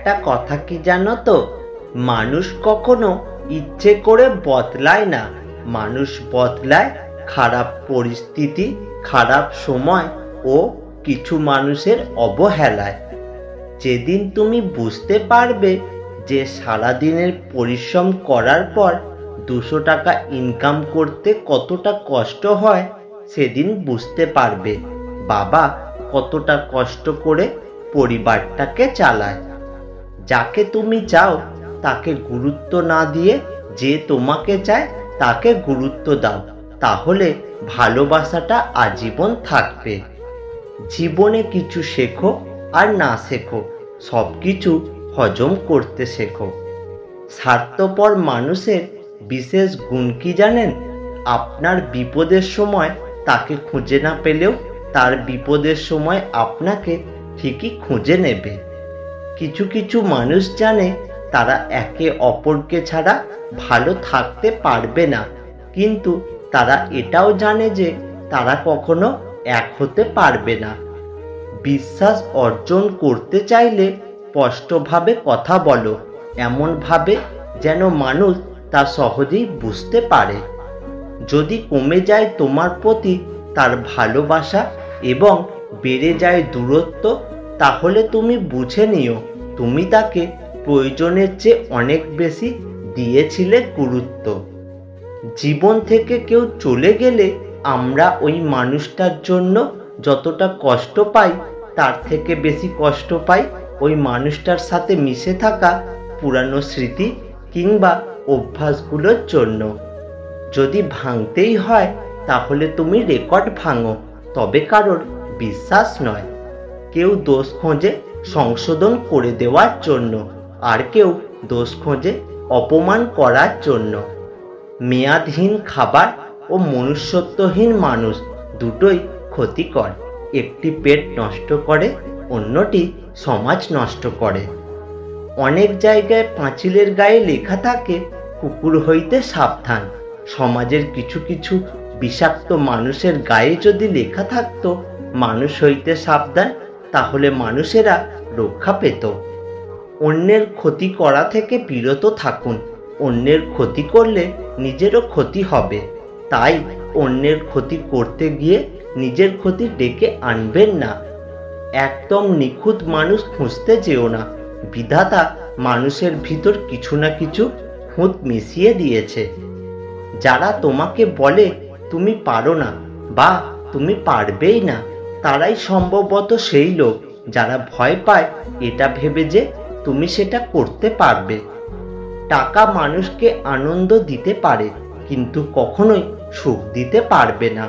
একটা কথা কি জানো তো, মানুষ কখনো ইচ্ছে করে বদলায় না, মানুষ বদলায় খারাপ পরিস্থিতি, খারাপ সময় ও কিছু মানুষের অবহেলায়। যেদিন তুমি বুঝতে পারবে যে সারাদিনের পরিশ্রম করার পর 200 টাকা ইনকাম করতে কতটা কষ্ট হয়, সেদিন বুঝতে পারবে বাবা কতটা কষ্ট করে পরিবারটাকে চালায়। যাকে তুমি চাও তাকে গুরুত্ব না দিয়ে যে তোমাকে চায় তাকে গুরুত্ব দাও, তাহলে ভালোবাসাটা আজীবন থাকবে। জীবনে কিছু শেখো আর না শেখো, সব কিছু হজম করতে শেখো। স্বার্থপর মানুষের বিশেষ গুণ কি জানেন? আপনার বিপদের সময় তাকে খুঁজে না পেলেও তার বিপদের সময় আপনাকে ঠিকই খুঁজে নেবে। কিছু কিছু মানুষ জানে তারা একে অপরকে ছাড়া ভালো থাকতে পারবে না, কিন্তু তারা এটাও জানে যে তারা কখনো এক হতে পারবে না। বিশ্বাস অর্জন করতে চাইলে স্পষ্টভাবে কথা বলো, এমনভাবে যেন মানুষ তা সহজেই বুঝতে পারে। যদি কমে যায় তোমার প্রতি তার ভালোবাসা এবং বেড়ে যায় দূরত্ব, তাহলে তুমি বুঝে নিও তুমি তাকে প্রয়োজনের চেয়ে অনেক বেশি দিয়েছিলে গুরুত্ব। জীবন থেকে কেউ চলে গেলে আমরা ওই মানুষটার জন্য যতটা কষ্ট পাই তার থেকে বেশি কষ্ট পাই ওই মানুষটার সাথে মিশে থাকা পুরানো স্মৃতি কিংবা অভ্যাসগুলোর জন্য। যদি ভাঙতেই হয় তাহলে তুমি রেকর্ড ভাঙো, তবে কারোর বিশ্বাস নয়। কেউ দোষ খোঁজে সংশোধন করে দেওয়ার জন্য, আর কেউ দোষ খোঁজে অপমান করার জন্য। মেয়াদহীন খাবার ও মনুষ্যত্বহীন মানুষ দুটোই ক্ষতিকর। একটি পেট নষ্ট করে, অন্যটি সমাজ নষ্ট করে। অনেক জায়গায় পাঁচিলের গায়ে লেখা থাকে কুকুর হইতে সাবধান। সমাজের কিছু কিছু বিষাক্ত মানুষের গায়ে যদি লেখা থাকতো মানুষ হইতে সাবধান, তাহলে মানুষেরা রক্ষা পেত। অন্যের ক্ষতি করা থেকে বিরত থাকুন, অন্যের ক্ষতি করলে নিজেরও ক্ষতি হবে। তাই অন্যের ক্ষতি করতে গিয়ে নিজের ক্ষতি ডেকে আনবেন না। একদম নিখুঁত মানুষ খুঁজতে যেও না, বিধাতা মানুষের ভিতর কিছু না কিছু খুঁত মিশিয়ে দিয়েছে। যারা তোমাকে বলে তুমি পারো না বা তুমি পারবেই না, তারাই সম্ভবত সেই লোক যারা ভয় পায় এটা ভেবে যে তুমি সেটা করতে পারবে। টাকা মানুষকে আনন্দ দিতে পারে, কিন্তু কখনোই সুখ দিতে পারবে না।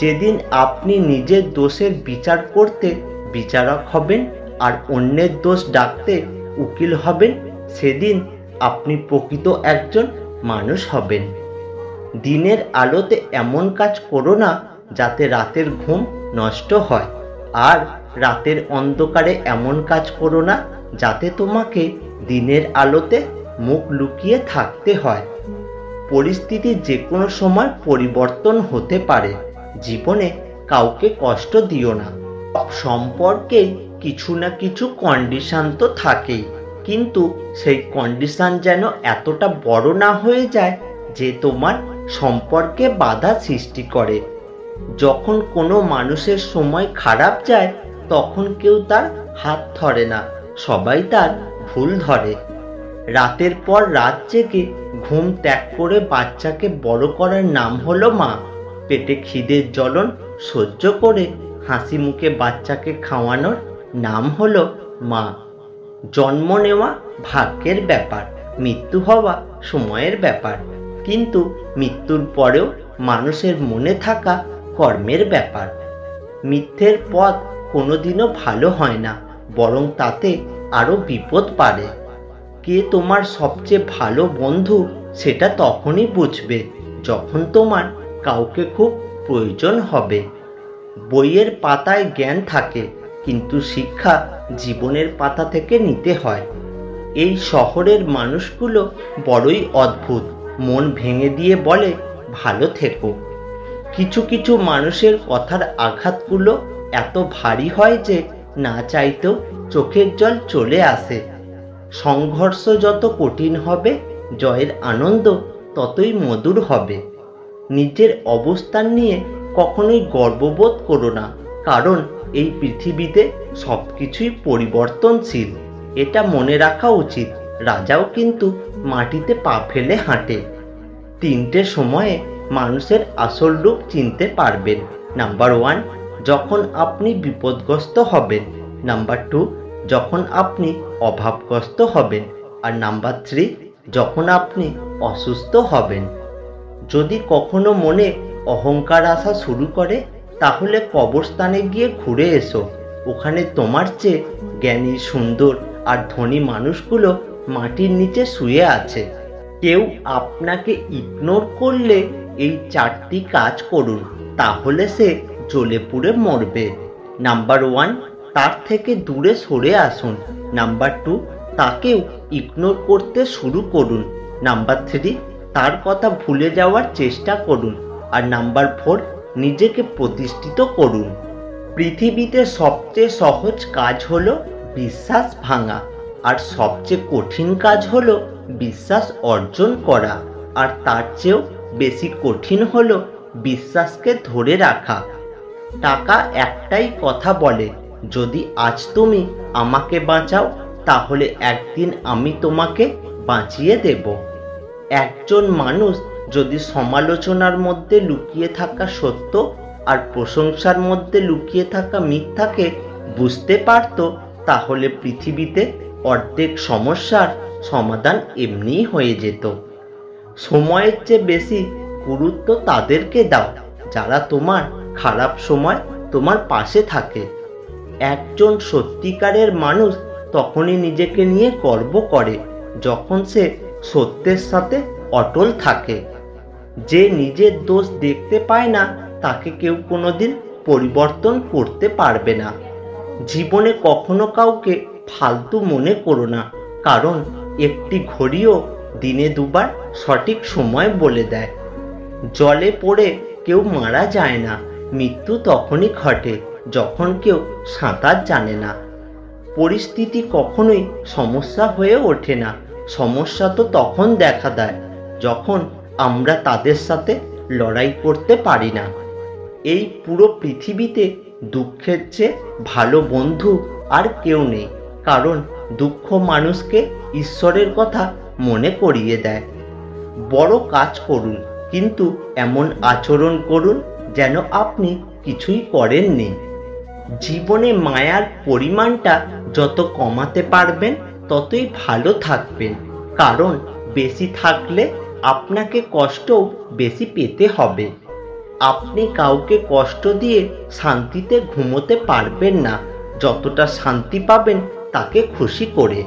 যেদিন আপনি নিজের দোষের বিচার করতে বিচারক হবেন আর অন্যের দোষ ডাকতে উকিল হবেন, সেদিন আপনি প্রকৃত একজন মানুষ হবেন। দিনের আলোতে এমন কাজ করো না যাতে রাতের ঘুম নষ্ট হয়, আর রাতের অন্ধকারে এমন কাজ করো না যাতে তোমাকে দিনের আলোতে মুখ লুকিয়ে থাকতে হয়। পরিস্থিতি যে কোনো সময় পরিবর্তন হতে পারে। জীবনে কাউকে কষ্ট দিও না। সম্পর্কেই কিছু না কিছু কন্ডিশন তো থাকেই, কিন্তু সেই কন্ডিশন যেন এতটা বড় না হয়ে যায় যে তোমার সম্পর্কে বাধা সৃষ্টি করে। যখন কোনো মানুষের সময় খারাপ যায় তখন কেউ তার হাত ধরে না, সবাই তার ভুল ধরে। রাতের পর রাত জেগে ঘুম ত্যাগ করে বাচ্চাকে বড় করার নাম হলো মা। পেটে খিদের জ্বলন সহ্য করে হাসি মুখে বাচ্চাকে খাওয়ানোর নাম হলো মা। জন্ম নেওয়া ভাগ্যের ব্যাপার, মৃত্যু হওয়া সময়ের ব্যাপার, কিন্তু মৃত্যুর পরেও মানুষের মনে থাকা কর্মের ব্যাপার। মিথ্যের পথ কোনোদিনও ভালো হয় না, বরং তাতে আরো বিপদ বাড়ে। কে তোমার সবচেয়ে ভালো বন্ধু সেটা তখনই বুঝবে যখন তোমার কাউকে খুব প্রয়োজন হবে। বইয়ের পাতায় জ্ঞান থাকে, কিন্তু শিক্ষা জীবনের পাতা থেকে নিতে হয়। এই শহরের মানুষগুলো বড়ই অদ্ভুত, মন ভেঙে দিয়ে বলে ভালো থেকো। কিছু কিছু মানুষের কথার আঘাতগুলো এত ভারী হয় যে না চাইতেও চোখের জল চলে আসে। সংঘর্ষ যত কঠিন হবে, জয়ের আনন্দ ততই মধুর হবে। নিজের অবস্থান নিয়ে কখনোই গর্ববোধ করো না, কারণ এই পৃথিবীতে সবকিছুই পরিবর্তনশীল। এটা মনে রাখা উচিত, রাজাও কিন্তু মাটিতে পা ফেলে হাঁটে। 3টে সময়ে মানুষের আসল রূপ চিনতে পারবেন। নাম্বার 1, যখন আপনি বিপদগ্রস্ত হবেন। নাম্বার 2, যখন আপনি অভাবগ্রস্ত হবেন। আর নাম্বার 3, যখন আপনি অসুস্থ হবেন। যদি কখনো মনে অহংকার আসা শুরু করে, তাহলে কবরস্থানে গিয়ে ঘুরে এসো। ওখানে তোমার চেয়ে জ্ঞানী, সুন্দর আর ধনী মানুষগুলো মাটির নিচে শুয়ে আছে। কেউ আপনাকে ইগনোর করলে এই 4টি কাজ করুন, তাহলে সে জ্বলে পুড়ে মরবে। নাম্বার 1, তার থেকে দূরে সরে আসুন। নাম্বার 2, তাকেও ইগনোর করতে শুরু করুন। নাম্বার 3, তার কথা ভুলে যাওয়ার চেষ্টা করুন। আর নাম্বার 4, নিজেকে প্রতিষ্ঠিত করুন। পৃথিবীতে সবচেয়ে সহজ কাজ হলো বিশ্বাস ভাঙা, আর সবচেয়ে কঠিন কাজ হলো বিশ্বাস অর্জন করা। আর তার চেয়েও বেশি কঠিন হলো বিশ্বাসকে ধরে রাখা। টাকা একটাই কথা বলে, যদি আজ তুমি আমাকে বাঁচাও, তাহলে একদিন আমি তোমাকে বাঁচিয়ে দেব। একজন মানুষ যদি সমালোচনার মধ্যে লুকিয়ে থাকা সত্য আর প্রশংসার মধ্যে লুকিয়ে থাকা মিথ্যাকে বুঝতে পারত, তাহলে পৃথিবীতে অর্ধেক সমস্যার সমাধান এমনিই হয়ে যেত। সময়ের চেয়ে বেশি গুরুত্ব তাদেরকে দাও যারা তোমার খারাপ সময় তোমার পাশে থাকে। একজন সত্যিকারের মানুষ তখনই নিজেকে নিয়ে গর্ব করে যখন সে সত্যের সাথে অটল থাকে। যে নিজের দোষ দেখতে পায় না, তাকে কেউ কোনোদিন পরিবর্তন করতে পারবে না। জীবনে কখনো কাউকে ফালতু মনে করো না, কারণ একটি ঘড়িও দিনে 2বার সঠিক সময় বলে দেয়। জলে পড়ে কেউ মারা যায় না, মৃত্যু তখনই ঘটে যখন কেউ সাঁতার জানে না। পরিস্থিতি কখনোই সমস্যা হয়ে ওঠে না, সমস্যা তো তখন দেখা দেয় যখন আমরা তাদের সাথে লড়াই করতে পারি না। এই পুরো পৃথিবীতে দুঃখের চেয়ে ভালো বন্ধু আর কেউ নেই, কারণ দুঃখ মানুষকে ঈশ্বরের কথা মনে করিয়ে দেয়। বড় কাজ করুন, কিন্তু এমন আচরণ করুন যেন আপনি কিছুই করেননি। জীবনে মায়ার পরিমাণটা যত কমাতে পারবেন, ততই ভালো থাকবেন, কারণ বেশি থাকলে আপনাকে কষ্টও বেশি পেতে হবে। আপনি কাউকে কষ্ট দিয়ে শান্তিতে ঘুমোতে পারবেন না, যতটা শান্তি পাবেন তাকে খুশি করে।